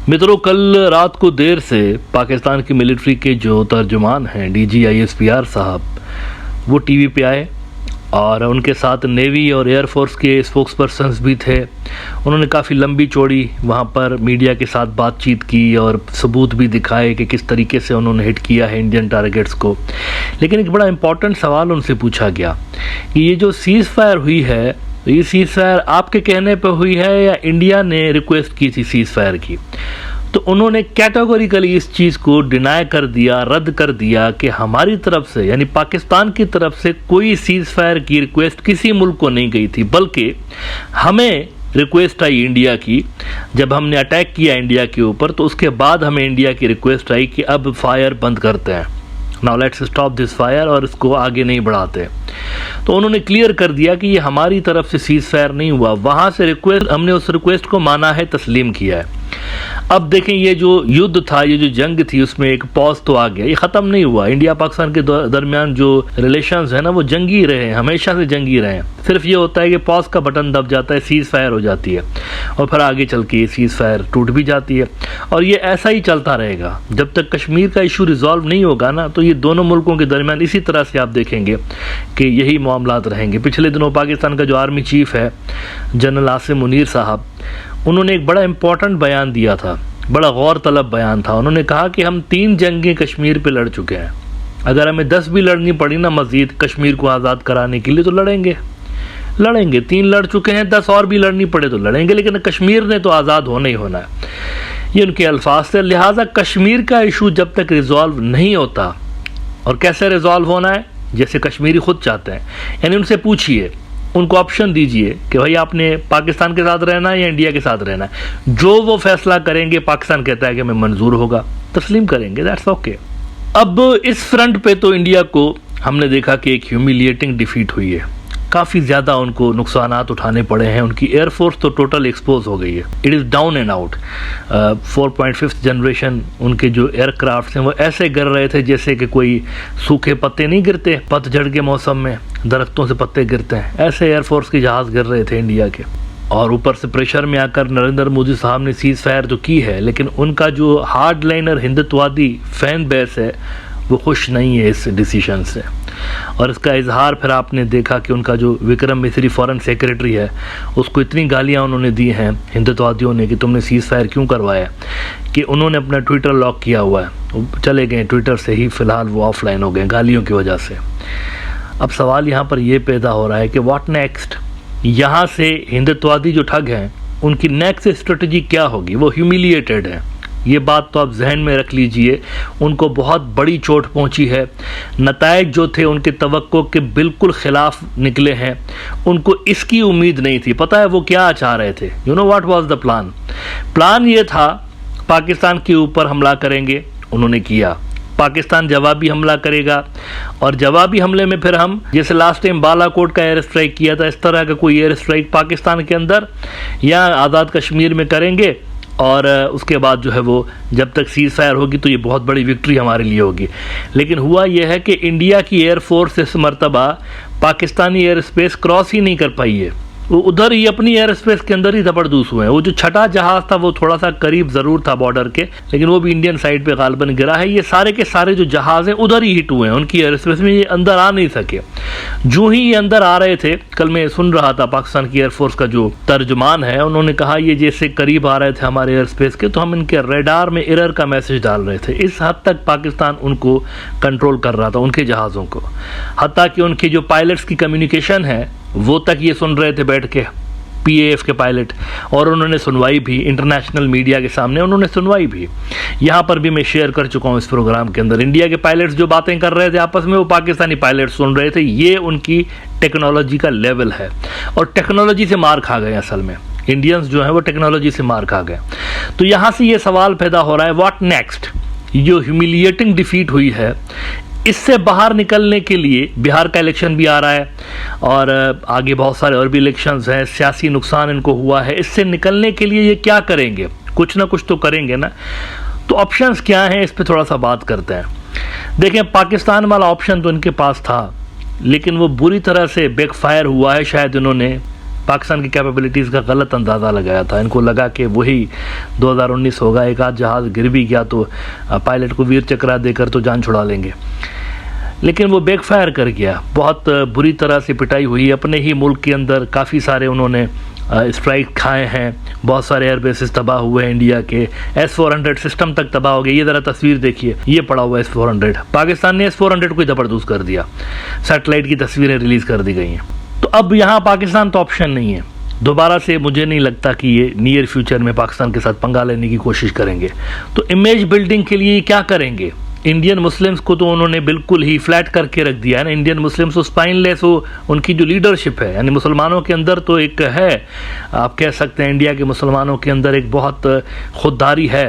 मित्रों, कल रात को देर से पाकिस्तान की मिलिट्री के जो तर्जुमान हैं DGISPR साहब, वो टीवी पे आए और उनके साथ नेवी और एयरफोर्स के स्पोक्सपर्सन्स भी थे। उन्होंने काफ़ी लंबी चौड़ी वहाँ पर मीडिया के साथ बातचीत की और सबूत भी दिखाए कि किस तरीके से उन्होंने हिट किया है इंडियन टारगेट्स को। लेकिन एक बड़ा इम्पॉर्टेंट सवाल उनसे पूछा गया कि ये जो सीज़ फायर हुई है, तो ये सीज़ फायर आपके कहने पर हुई है या इंडिया ने रिक्वेस्ट की थी सीज़ फायर की? तो उन्होंने कैटेगोरिकली इस चीज़ को डिनाई कर दिया, रद्द कर दिया कि हमारी तरफ से यानी पाकिस्तान की तरफ से कोई सीज़ फायर की रिक्वेस्ट किसी मुल्क को नहीं गई थी, बल्कि हमें रिक्वेस्ट आई इंडिया की। जब हमने अटैक किया इंडिया के ऊपर तो उसके बाद हमें इंडिया की रिक्वेस्ट आई कि अब फायर बंद करते हैं, now let's stop this fire, और इसको आगे नहीं बढ़ाते। तो उन्होंने क्लियर कर दिया कि ये हमारी तरफ से सीज़ फायर नहीं हुआ, वहाँ से रिक्वेस्ट, हमने उस रिक्वेस्ट को माना है, तस्लीम किया है। अब देखें, ये जो युद्ध था, ये जो जंग थी, उसमें एक पॉज तो आ गया, ये ख़त्म नहीं हुआ। इंडिया पाकिस्तान के दरमियान जो रिलेशंस है ना, वो जंगी रहे, हमेशा से जंगी रहे। सिर्फ ये होता है कि पॉज का बटन दब जाता है, सीज़ फायर हो जाती है और फिर आगे चल के सीज़ फायर टूट भी जाती है। और ये ऐसा ही चलता रहेगा जब तक कश्मीर का इशू रिजॉल्व नहीं होगा ना। तो ये दोनों मुल्कों के दरमियान इसी तरह से आप देखेंगे कि यही मामलात रहेंगे। पिछले दिनों पाकिस्तान का जो आर्मी चीफ है जनरल आसिम मुनीर साहब, उन्होंने एक बड़ा इम्पोर्टेंट बयान दिया था, बड़ा गौर तलब बयान था। उन्होंने कहा कि हम 3 जंगें कश्मीर पे लड़ चुके हैं, अगर हमें 10 भी लड़नी पड़ी ना मज़ीद कश्मीर को आज़ाद कराने के लिए तो लड़ेंगे। 3 लड़ चुके हैं, 10 और भी लड़नी पड़े तो लड़ेंगे, लेकिन कश्मीर ने तो आज़ाद होना ही होना है। ये उनके अल्फाज थे। लिहाजा कश्मीर का इशू जब तक रिजॉल्व नहीं होता, और कैसे रिजॉल्व होना है, जैसे कश्मीरी खुद चाहते हैं, यानी उनसे पूछिए, उनको ऑप्शन दीजिए कि भाई आपने पाकिस्तान के साथ रहना है या इंडिया के साथ रहना है। जो वो फैसला करेंगे, पाकिस्तान कहता है कि हमें मंजूर होगा, तस्लीम करेंगे, दैट्स ओके। अब इस फ्रंट पे तो इंडिया को हमने देखा कि एक ह्यूमिलिएटिंग डिफीट हुई है, काफ़ी ज़्यादा उनको नुकसानात उठाने पड़े हैं। उनकी एयरफोर्स तो टोटल एक्सपोज हो गई है, it is down and out. 4.5th generation उनके जो एयरक्राफ्ट हैं वो ऐसे गिर रहे थे जैसे कि कोई सूखे पत्ते नहीं गिरते पतझड़ के मौसम में, दरख्तों से पत्ते गिरते हैं, ऐसे एयरफोर्स के जहाज़ गिर रहे थे इंडिया के। और ऊपर से प्रेशर में आकर नरेंद्र मोदी साहब ने सीज़ फायर तो की है, लेकिन उनका जो हार्ड लाइनर हिंदुत्ववादी फैन बेस है वो खुश नहीं है इस डिसीजन से। और इसका इजहार फिर आपने देखा कि उनका जो विक्रम मिस्री फॉरेन सेक्रेटरी है, उसको इतनी गालियां उन्होंने दी हैं हिंदुत्ववादियों ने कि तुमने सीज़ फायर क्यों करवाया, कि उन्होंने अपना ट्विटर लॉक किया हुआ है, चले गए ट्विटर से ही, फ़िलहाल वो ऑफलाइन हो गए गालियों की वजह से। अब सवाल यहाँ पर यह पैदा हो रहा है कि व्हाट नेक्स्ट, यहाँ से हिंदुत्ववादी जो ठग हैं उनकी नेक्स्ट स्ट्रेटजी क्या होगी? वो ह्यूमिलिएटेड है, ये बात तो आप जहन में रख लीजिए। उनको बहुत बड़ी चोट पहुंची है, नतायज जो थे उनके तवक्को के बिल्कुल ख़िलाफ़ निकले हैं। उनको इसकी उम्मीद नहीं थी। पता है वो क्या चाह रहे थे? You know what was the plan? Plan ये था पाकिस्तान के ऊपर हमला करेंगे, उन्होंने किया। पाकिस्तान जवाबी हमला करेगा और जवाबी हमले में फिर हम, जैसे लास्ट टाइम बालाकोट का एयर स्ट्राइक किया था, इस तरह का कोई एयर स्ट्राइक पाकिस्तान के अंदर या आज़ाद कश्मीर में करेंगे। और उसके बाद जो है वो जब तक सीज़ फायर होगी तो ये बहुत बड़ी विक्ट्री हमारे लिए होगी। लेकिन हुआ यह है कि इंडिया की एयरफोर्स इस मर्तबा पाकिस्तानी एयर स्पेस क्रॉस ही नहीं कर पाई है, वो उधर ही अपनी एयर स्पेस के अंदर ही जबरदूस हुए हैं। वो जो छठा जहाज़ था वो थोड़ा सा करीब ज़रूर था बॉर्डर के, लेकिन वो भी इंडियन साइड पे गालबन गिरा है। ये सारे के सारे जो जहाज़ हैं उधर ही हिट हुए हैं, उनकी एयर स्पेस में ये अंदर आ नहीं सके। जो ही ये अंदर आ रहे थे, कल मैं सुन रहा था पाकिस्तान की एयरफोर्स का जो तर्जुमान है, उन्होंने कहा ये जैसे करीब आ रहे थे हमारे एयर स्पेस के तो हम इनके रेडार में एरर का मैसेज डाल रहे थे। इस हद तक पाकिस्तान उनको कंट्रोल कर रहा था, उनके जहाज़ों को। हत्ता कि उनके जो पायलट्स की कम्युनिकेशन है वो तक ये सुन रहे थे बैठ के, PAF के पायलट, और उन्होंने सुनवाई भी इंटरनेशनल मीडिया के सामने, उन्होंने सुनवाई भी। यहाँ पर भी मैं शेयर कर चुका हूँ इस प्रोग्राम के अंदर। इंडिया के पायलट्स जो बातें कर रहे थे आपस में, वो पाकिस्तानी पायलट सुन रहे थे। ये उनकी टेक्नोलॉजी का लेवल है, और टेक्नोलॉजी से मार खा गए असल में। इंडियंस जो हैं वो टेक्नोलॉजी से मार खा गए। तो यहाँ से ये सवाल पैदा हो रहा है, व्हाट नेक्स्ट? जो ह्यूमिलिएटिंग डिफीट हुई है, इससे बाहर निकलने के लिए बिहार का इलेक्शन भी आ रहा है और आगे बहुत सारे और भी इलेक्शंस हैं, सियासी नुकसान इनको हुआ है। इससे निकलने के लिए ये क्या करेंगे? कुछ ना कुछ तो करेंगे ना। तो ऑप्शंस क्या हैं, इस पे थोड़ा सा बात करते हैं। देखें, पाकिस्तान वाला ऑप्शन तो इनके पास था, लेकिन वो बुरी तरह से बैकफायर हुआ है। शायद इन्होंने पाकिस्तान की कैपेबिलिटीज़ का गलत अंदाज़ा लगाया था। इनको लगा कि वही 2019 होगा, एक आध जहाज़ गिर भी गया तो पायलट को वीर चक्रा देकर तो जान छुड़ा लेंगे, लेकिन वो बैकफायर कर गया। बहुत बुरी तरह से पिटाई हुई अपने ही मुल्क के अंदर, काफ़ी सारे उन्होंने स्ट्राइक खाए हैं, बहुत सारे एयर बेसिस तबाह हुए हैं इंडिया के, S-400 सिस्टम तक तबाह हो गया। ये ज़रा तस्वीर देखिए, ये पड़ा हुआ S-400, पाकिस्तान ने S-400 को जबरदस्त कर दिया, सैटेलाइट की तस्वीरें रिलीज़ कर दी गई हैं। तो अब यहाँ पाकिस्तान तो ऑप्शन नहीं है, दोबारा से मुझे नहीं लगता कि ये नियर फ्यूचर में पाकिस्तान के साथ पंगा लेने की कोशिश करेंगे। तो इमेज बिल्डिंग के लिए क्या करेंगे? इंडियन मुस्लिम्स को तो उन्होंने बिल्कुल ही फ्लैट करके रख दिया है ना। इंडियन मुस्लिम्स तो स्पाइनलेस हो, उनकी जो लीडरशिप है, यानी मुसलमानों के अंदर तो एक है, आप कह सकते हैं इंडिया के मुसलमानों के अंदर एक बहुत खुददारी है,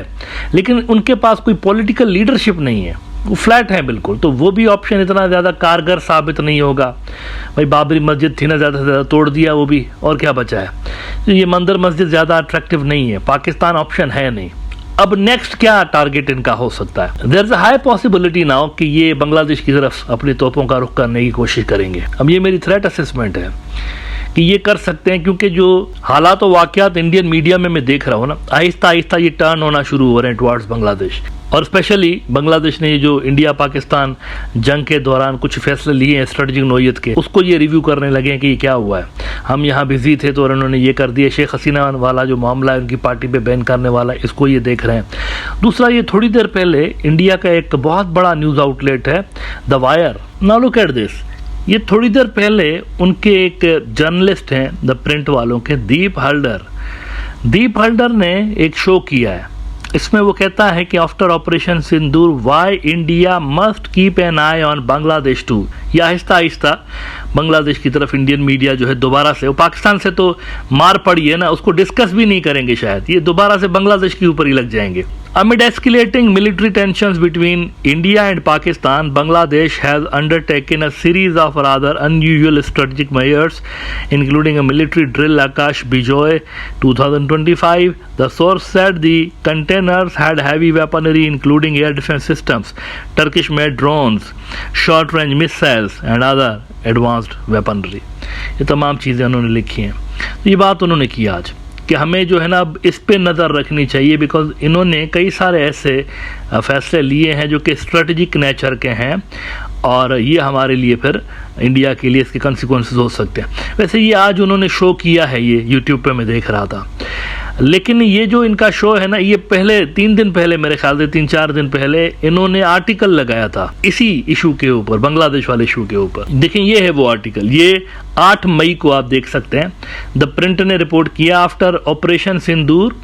लेकिन उनके पास कोई पॉलिटिकल लीडरशिप नहीं है, वो फ्लैट है बिल्कुल। तो वो भी ऑप्शन इतना ज़्यादा कारगर साबित नहीं होगा। भाई बाबरी मस्जिद थी ना, ज़्यादा से ज़्यादा तोड़ दिया वो भी, और क्या बचा है? तो ये मंदिर मस्जिद ज़्यादा अट्रैक्टिव नहीं है, पाकिस्तान ऑप्शन है नहीं। अब नेक्स्ट क्या टारगेट इनका हो सकता है? There is a high possibility now कि ये बांग्लादेश की तरफ अपनी तोपों का रुख करने की कोशिश करेंगे। अब ये मेरी थ्रेट असेसमेंट है कि ये कर सकते हैं, क्योंकि जो हालात और वाक़यात इंडियन मीडिया में मैं देख रहा हूँ ना, आहिस्ता आहिस्ता ये टर्न होना शुरू हो रहे हैं टुवर्ड्स बांग्लादेश। और स्पेशली बांग्लादेश ने ये जो इंडिया पाकिस्तान जंग के दौरान कुछ फैसले लिए हैं स्ट्रेटजिक नोयत के, उसको ये रिव्यू करने लगे हैं कि ये क्या हुआ है, हम यहाँ बिजी थे तो उन्होंने ये कर दिया। शेख हसीना वाला जो मामला है उनकी पार्टी पे बैन करने वाला, इसको ये देख रहे हैं। दूसरा, ये थोड़ी देर पहले इंडिया का एक बहुत बड़ा न्यूज़ आउटलेट है the wire, now look at this, ये थोड़ी देर पहले उनके एक जर्नलिस्ट हैं द प्रिंट वालों के, दीप हल्डर ने एक शो किया है। इसमें वो कहता है कि after Operation Sindoor why India must keep an eye on Bangladesh too. ये आहिस्ता आहिस्ता बांग्लादेश की तरफ इंडियन मीडिया जो है दोबारा से, वो पाकिस्तान से तो मार पड़ी है ना, उसको डिस्कस भी नहीं करेंगे शायद, ये दोबारा से बांग्लादेश के ऊपर ही लग जाएंगे। Amid escalating military tensions between India and Pakistan, Bangladesh has undertaken a series of rather unusual strategic measures, including a military drill Akash Bijoy 2025. The source said the containers had heavy weaponry, including air defense systems, Turkish-made drones, short-range missiles, and other advanced weaponry. ये तमाम चीज़ें उन्होंने लिखी हैं। ये बात उन्होंने की आज कि हमें जो है ना अब इस पे नज़र रखनी चाहिए, बिकॉज इन्होंने कई सारे ऐसे फैसले लिए हैं जो कि स्ट्रेटजिक नेचर के हैं, और ये हमारे लिए फिर इंडिया के लिए इसके कंसिक्वेंसेस हो सकते हैं। वैसे ये आज उन्होंने शो किया है, ये यूट्यूब पे मैं देख रहा था, लेकिन ये जो इनका शो है ना, ये पहले 3 दिन पहले, मेरे ख्याल से 3-4 दिन पहले इन्होंने आर्टिकल लगाया था इसी इशू के ऊपर, बांग्लादेश वाले इशू के ऊपर। देखिए ये है वो आर्टिकल, ये 8 मई को आप देख सकते हैं। द प्रिंट ने रिपोर्ट किया, after Operation Sindoor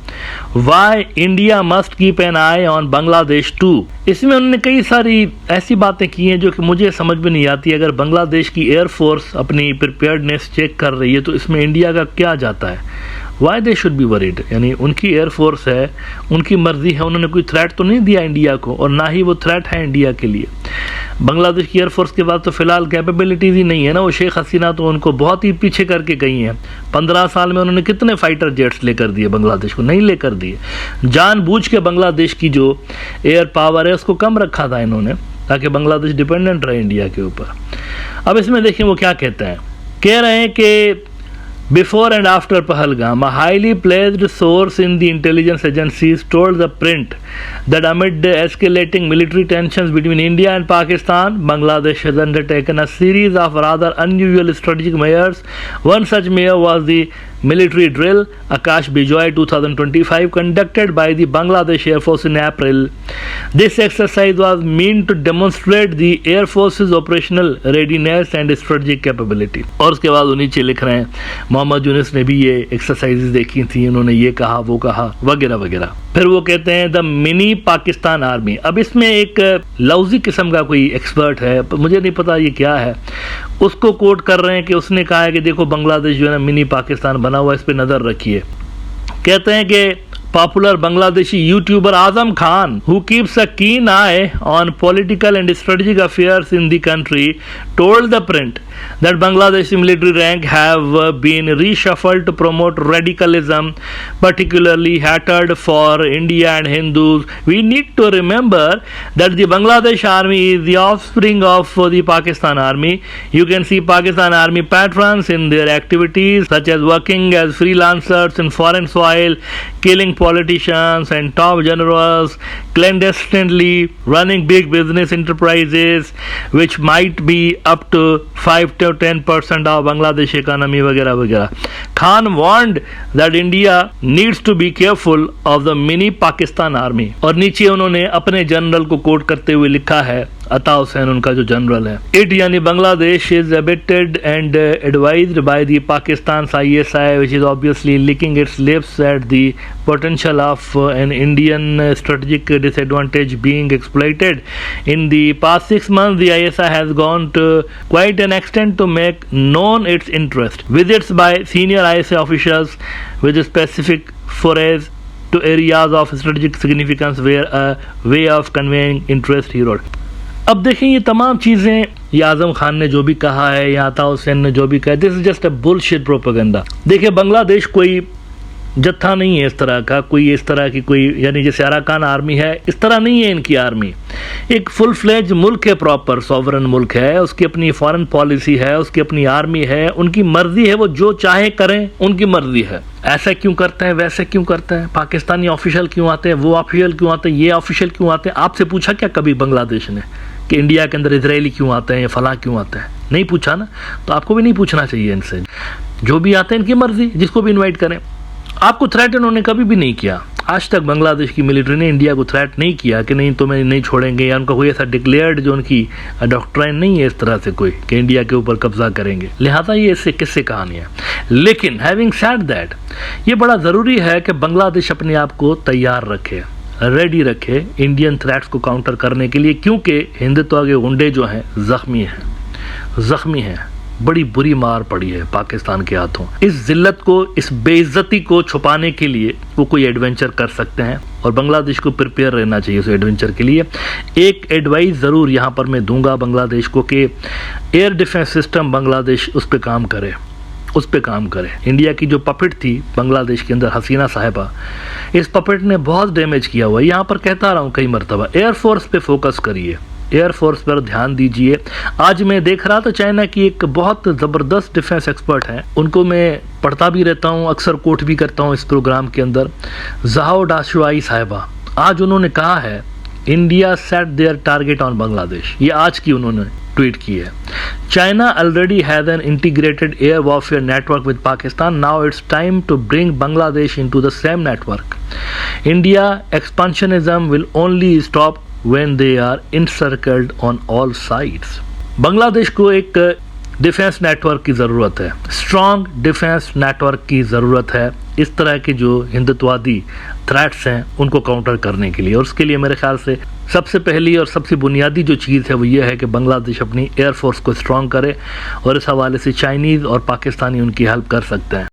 why India must keep an eye on Bangladesh too. इसमें उन्होंने कई सारी ऐसी बातें की हैं जो कि मुझे समझ में नहीं आती। अगर बांग्लादेश की एयरफोर्स अपनी प्रिपेयर्डनेस चेक कर रही है तो इसमें इंडिया का क्या जाता है? Why they should be worried, यानी उनकी एयरफोर्स है, उनकी मर्जी है, उन्होंने कोई थ्रेट तो नहीं दिया इंडिया को, और ना ही वो थ्रेट है इंडिया के लिए। बांग्लादेश की एयरफोर्स के बाद तो फिलहाल कैपेबिलिटीज ही नहीं है ना, वो शेख हसीना तो उनको बहुत ही पीछे करके गई हैं। 15 साल में उन्होंने कितने फाइटर जेट्स लेकर दिए बांग्लादेश को? नहीं लेकर दिए। जानबूझ के बांग्लादेश की जो एयर पावर है उसको कम रखा था इन्होंने, ताकि बांग्लादेश डिपेंडेंट रहे इंडिया के ऊपर। अब इसमें देखिए वो क्या कहते हैं, कह रहे हैं कि Before and after Pahalgam, a highly placed source in the intelligence agencies told the print that amid the escalating military tensions between India and Pakistan, Bangladesh has undertaken a series of rather unusual strategic measures. One such measure was the military drill Akash Bijoy 2025 conducted by the Bangladesh Air Force in April. This exercise was meant to demonstrate the Air Force's operational readiness and strategic capability. और उसके बाद वो नीचे लिख रहे हैं, मोहम्मद यूनिस ने भी ये एक्सरसाइजेज देखी थी, उन्होंने ये कहा वो कहा वगैरह वगैरह। फिर वो कहते हैं द मिनी पाकिस्तान आर्मी। अब इसमें एक लफ्ज़ी किस्म का कोई एक्सपर्ट है, मुझे नहीं पता ये क्या है, उसको कोट कर रहे हैं कि उसने कहा है कि देखो बांग्लादेश जो है ना मिनी पाकिस्तान बना हुआ, इस पर नज़र रखिए। कहते हैं कि Popular Bangladeshi YouTuber Azam Khan, who keeps a keen eye on political and strategic affairs in the country, told The Print that Bangladeshi military ranks have been reshuffled to promote radicalism, particularly hatred for India and Hindus. We need to remember that the Bangladesh army is the offspring of the Pakistan army. You can see Pakistan army patrons in their activities such as working as freelancers in foreign soil, killing politicians and top generals, clandestinely running big business enterprises which might be up to 5 to 10% of Bangladesh economy वगैरह वगैरह. Khan warned that India needs to be careful of the mini Pakistan army. और नीचे उन्होंने अपने general को coat करते हुए लिखा है, अता हुसैन उनका जो जनरल है, इट यानी Bangladesh is abetted and advised by the Pakistan's ISI, which is obviously licking its lips at the potential of an Indian strategic disadvantage being exploited. In the past 6 months, the ISI has gone to quite an extent to make known its interest. Visits by senior ISI officials with specific forays to areas of strategic significance were a way of conveying interest, he wrote. अब देखें ये तमाम चीज़ें, ये आज़म खान ने जो भी कहा है या अता हुसैन ने जो भी कहा है, this is just a bullshit propaganda. देखिए बांग्लादेश कोई जत्था नहीं है इस तरह का, कोई इस तरह की कोई यानी जैसे अराकान आर्मी है इस तरह नहीं है इनकी आर्मी. एक फुल फ्लेज मुल्क है, प्रॉपर सॉवरन मुल्क है, उसकी अपनी फॉरेन पॉलिसी है, उसकी अपनी आर्मी है, उनकी मर्जी है, वो जो चाहे करें, उनकी मर्जी है. ऐसा क्यों करते हैं, वैसे क्यों करते हैं, पाकिस्तानी ऑफिशियल क्यों आते हैं, वो ऑफिशियल क्यों आते हैं, ये ऑफिशियल क्यों आते हैं. आपसे पूछा क्या कभी बांग्लादेश ने कि इंडिया के अंदर इजरायली क्यों आते हैं या फलां क्यों आते हैं? नहीं पूछा ना, तो आपको भी नहीं पूछना चाहिए इनसे. जो भी आते हैं इनकी मर्जी, जिसको भी इन्वाइट करें. आपको थ्रेट इन्होंने कभी भी नहीं किया. आज तक बांग्लादेश की मिलिट्री ने इंडिया को थ्रेट नहीं किया कि नहीं तुम्हें नहीं छोड़ेंगे, या उनका कोई ऐसा डिक्लेयर्ड जो उनकी डॉक्ट्राइन नहीं है इस तरह से कोई कि इंडिया के ऊपर कब्जा करेंगे. लिहाजा ये इससे किससे कहानी है. लेकिन हैविंग सेड दैट, ये बड़ा ज़रूरी है कि बांग्लादेश अपने आप को तैयार रखे, रेडी रखे इंडियन थ्रेट्स को काउंटर करने के लिए, क्योंकि हिंदुत्व के गुंडे जो हैं ज़ख्मी हैं. बड़ी बुरी मार पड़ी है पाकिस्तान के हाथों. इस जिल्लत को, इस बेइज्जती को छुपाने के लिए वो कोई एडवेंचर कर सकते हैं और बांग्लादेश को प्रिपेयर रहना चाहिए उस एडवेंचर के लिए. एक एडवाइस ज़रूर यहाँ पर मैं दूंगा बांग्लादेश को कि एयर डिफेंस सिस्टम बांग्लादेश उस पर काम करे. इंडिया की जो पपेट थी बांग्लादेश के अंदर, हसीना साहिबा, इस पपेट ने बहुत डैमेज किया हुआ है. यहाँ पर कहता रहा हूँ कई मरतबा, एयरफोर्स पे फोकस करिए, एयरफोर्स पर ध्यान दीजिए. आज मैं देख रहा था चाइना की एक बहुत ज़बरदस्त डिफेंस एक्सपर्ट हैं, उनको मैं पढ़ता भी रहता हूँ, अक्सर कोट भी करता हूँ इस प्रोग्राम के अंदर, ज़हाओ डाशुआई साहिबा. आज उन्होंने कहा है India set their target on Bangladesh. ये आज की उन्होंने ट्वीट की है. China already has an integrated air warfare network with Pakistan. Now it's time to bring Bangladesh into the same network. India expansionism will only stop when they are encircled on all sides. Bangladesh को एक defence network की ज़रूरत है, strong defence network की ज़रूरत है इस तरह के जो हिंदुत्ववादी थ्रेट्स हैं उनको काउंटर करने के लिए. और उसके लिए मेरे ख्याल से सबसे पहली और सबसे बुनियादी जो चीज़ है वो ये है कि बांग्लादेश अपनी एयरफोर्स को स्ट्रॉन्ग करे, और इस हवाले से चाइनीज़ और पाकिस्तानी उनकी हेल्प कर सकते हैं.